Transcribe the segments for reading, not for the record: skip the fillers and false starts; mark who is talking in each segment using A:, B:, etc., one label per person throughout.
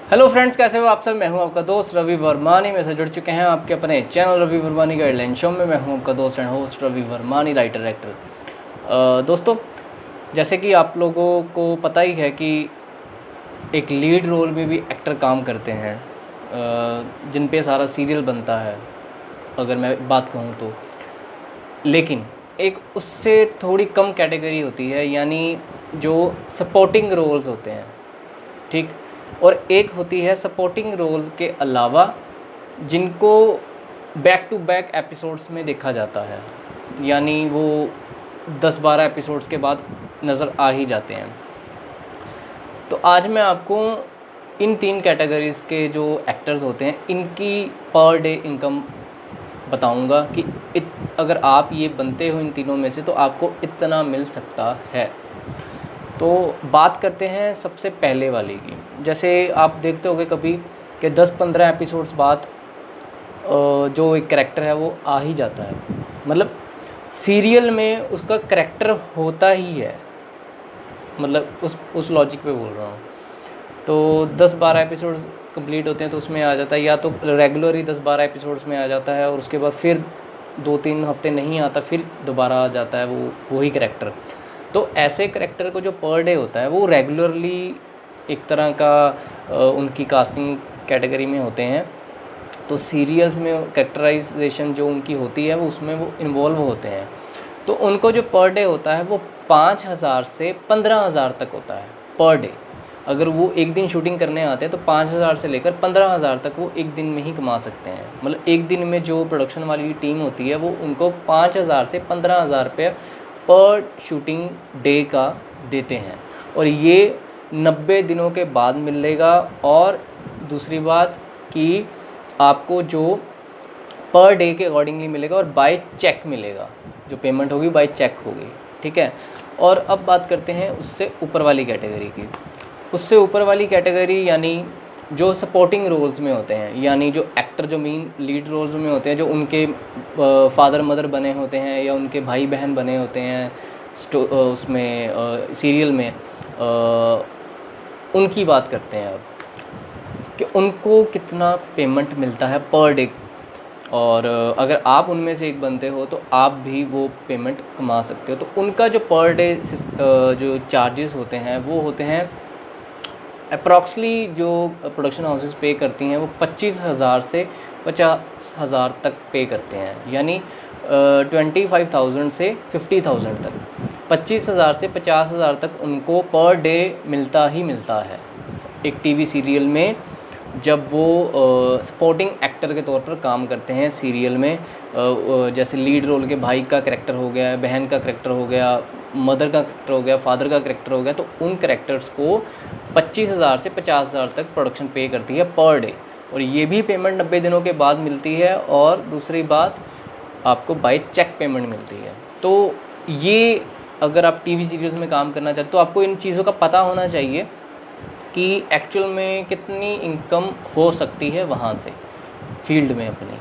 A: Hello friends, कैसे हो आप सब। मैं हूं आपका दोस्त रवि वर्मानी में से जुड़ चुके हैं आपके अपने channel Ravi Varmani guideline show में। मैं हूं आपका दोस्त and host Ravi Varmani, writer actor. दोस्तों, जैसे कि आप लोगों को पता ही है कि एक लीड रोल में भी एक्टर काम करते हैं, जिन पे सारा सीरियल बनता है अगर मैं बात कहूँ तो। लेकिन एक उससे थोड़ी कम कैटेगरी होती है, यानी जो सपोर्टिंग रोल्स होते हैं, ठीक। और एक होती है सपोर्टिंग रोल के अलावा जिनको बैक टू बैक एपिसोड्स में देखा जाता है, यानी वो 10-12 एपिसोड्स के बाद नज़र आ ही जाते हैं। तो आज मैं आपको इन 3 कैटेगरीज़ के जो एक्टर्स होते हैं इनकी पर डे इनकम बताऊंगा कि अगर आप ये बनते हो इन तीनों में से तो आपको इतना मिल सकता है। तो बात करते हैं सबसे पहले वाले की। जैसे आप देखते होंगे कभी कि 10-15 एपिसोड्स बाद जो एक कैरेक्टर है वो आ ही जाता है, मतलब सीरियल में उसका कैरेक्टर होता ही है, मतलब उस लॉजिक पे बोल रहा हूँ। तो 10-12 एपिसोड्स कंप्लीट होते हैं तो उसमें आ जाता है, या तो रेगुलर ही 10-12 एपिसोड्स में आ जाता है और उसके बाद फिर 2-3 हफ्ते नहीं आता, फिर दोबारा आ जाता है वही कैरेक्टर। तो ऐसे कैरेक्टर को जो पर डे होता है वो रेगुलरली एक तरह का उनकी कास्टिंग कैटेगरी में होते हैं। तो सीरियल्स में कैरेक्टराइजेशन जो उनकी होती है वो उसमें वो इन्वॉल्व होते हैं। तो उनको जो पर डे होता है वो 5,000 से 15,000 तक होता है पर डे। अगर वो एक दिन शूटिंग करने आते हैं तो 5,000 से लेकर 15,000 तक वो एक दिन में ही कमा सकते हैं। मतलब एक दिन में जो प्रोडक्शन वाली टीम होती है वो उनको 5,000 से 15,000 रुपये पर शूटिंग डे का देते हैं, और ये 90 दिनों के बाद मिलेगा। और दूसरी बात कि आपको जो पर डे के अकॉर्डिंगली मिलेगा और बाय चेक मिलेगा, जो पेमेंट होगी बाय चेक होगी, ठीक है। और अब बात करते हैं उससे ऊपर वाली कैटेगरी की। उससे ऊपर वाली कैटेगरी यानी जो सपोर्टिंग रोल्स में होते हैं, यानी जो एक्टर जो मेन लीड रोल्स में होते हैं, जो उनके फादर मदर बने होते हैं या उनके भाई बहन बने होते हैं उसमें सीरियल में, उनकी बात करते हैं अब कि उनको कितना पेमेंट मिलता है पर डे। और अगर आप उनमें से एक बनते हो तो आप भी वो पेमेंट कमा सकते हो। तो उनका जो पर डे जो चार्जेस होते हैं वो होते हैं अप्रॉक्सली, जो प्रोडक्शन हाउसेस पे करती हैं वो 25,000 से 50,000 तक पे करते हैं, यानी 25,000 से 50,000 तक। 25,000 से 50,000 तक उनको पर डे मिलता ही मिलता है एक टीवी सीरियल में, जब वो सपोर्टिंग एक्टर के तौर पर काम करते हैं सीरियल में। जैसे लीड रोल के भाई का कैरेक्टर हो गया, बहन का कैरेक्टर हो गया, मदर का कैरेक्टर हो गया, फादर का कैरेक्टर हो गया, तो उन कैरेक्टर्स को 25,000 से 50,000 तक प्रोडक्शन पे करती है पर डे। और ये भी पेमेंट 90 दिनों के बाद मिलती है, और दूसरी बात आपको बाय चेक पेमेंट मिलती है। तो ये अगर आप टीवी सीरियल्स में काम करना चाहते हो तो आपको इन चीज़ों का पता होना चाहिए कि एक्चुअल में कितनी इनकम हो सकती है वहाँ से फील्ड में अपनी।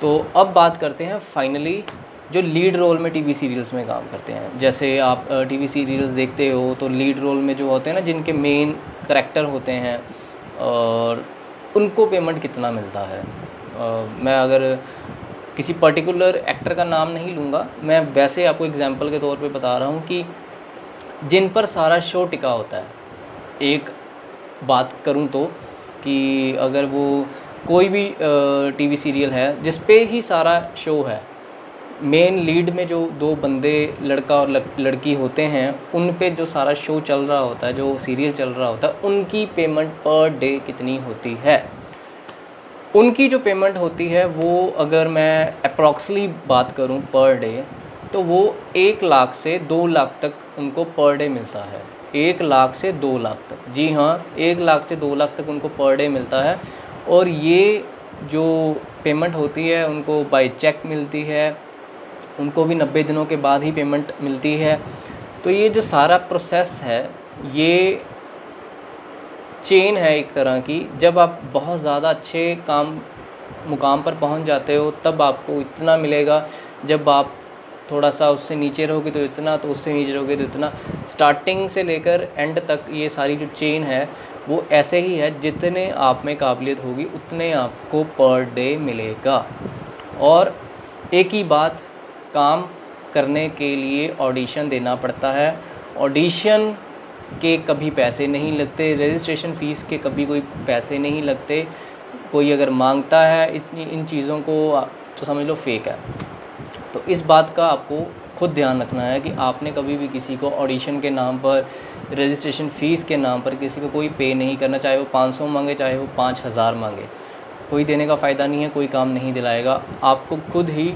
A: तो अब बात करते हैं फाइनली जो लीड रोल में टीवी सीरियल्स में काम करते हैं। जैसे आप टीवी सीरियल्स देखते हो तो लीड रोल में जो होते हैं ना, जिनके मेन कैरेक्टर होते हैं, और उनको पेमेंट कितना मिलता है। मैं अगर किसी पर्टिकुलर एक्टर का नाम नहीं लूँगा, मैं वैसे आपको एग्जांपल के तौर पे बता रहा हूँ कि जिन पर सारा शो टिका होता है। एक बात करूं तो कि अगर वो कोई भी टीवी सीरियल है जिस पे ही सारा शो है, मेन लीड में जो 2 बंदे लड़का और लड़की होते हैं, उन पे जो सारा शो चल रहा होता है, जो सीरियल चल रहा होता है, उनकी पेमेंट पर डे कितनी होती है। उनकी जो पेमेंट होती है वो अगर मैं अप्रॉक्सली बात करूं पर डे, तो वो 1 लाख से 2 लाख तक उनको पर डे मिलता है। 1 लाख से 2 लाख तक, जी हाँ, 1 लाख से 2 लाख तक उनको पर डे मिलता है। और ये जो पेमेंट होती है उनको बाय चेक मिलती है, उनको भी 90 दिनों के बाद ही पेमेंट मिलती है। तो ये जो सारा प्रोसेस है, ये चेन है एक तरह की। जब आप बहुत ज़्यादा अच्छे मुकाम पर पहुंच जाते हो तब आपको इतना मिलेगा, जब आप थोड़ा सा उससे नीचे रहोगे तो इतना, तो उससे नीचे रहोगे तो इतना। स्टार्टिंग से लेकर एंड तक ये सारी जो चेन है वो ऐसे ही है, जितने आप में काबिलियत होगी उतने आपको पर डे मिलेगा। और एक ही बात, काम करने के लिए ऑडिशन देना पड़ता है। ऑडिशन के कभी पैसे नहीं लगते, रजिस्ट्रेशन फ़ीस के कभी कोई पैसे नहीं लगते। कोई अगर मांगता है इन चीज़ों को तो समझ लो फेक है। तो इस बात का आपको खुद ध्यान रखना है कि आपने कभी भी किसी को ऑडिशन के नाम पर, रजिस्ट्रेशन फ़ीस के नाम पर किसी को कोई पे नहीं करना। चाहे वो 500 मांगे, चाहे वो 5000 मांगे, कोई देने का फ़ायदा नहीं है, कोई काम नहीं दिलाएगा। आपको खुद ही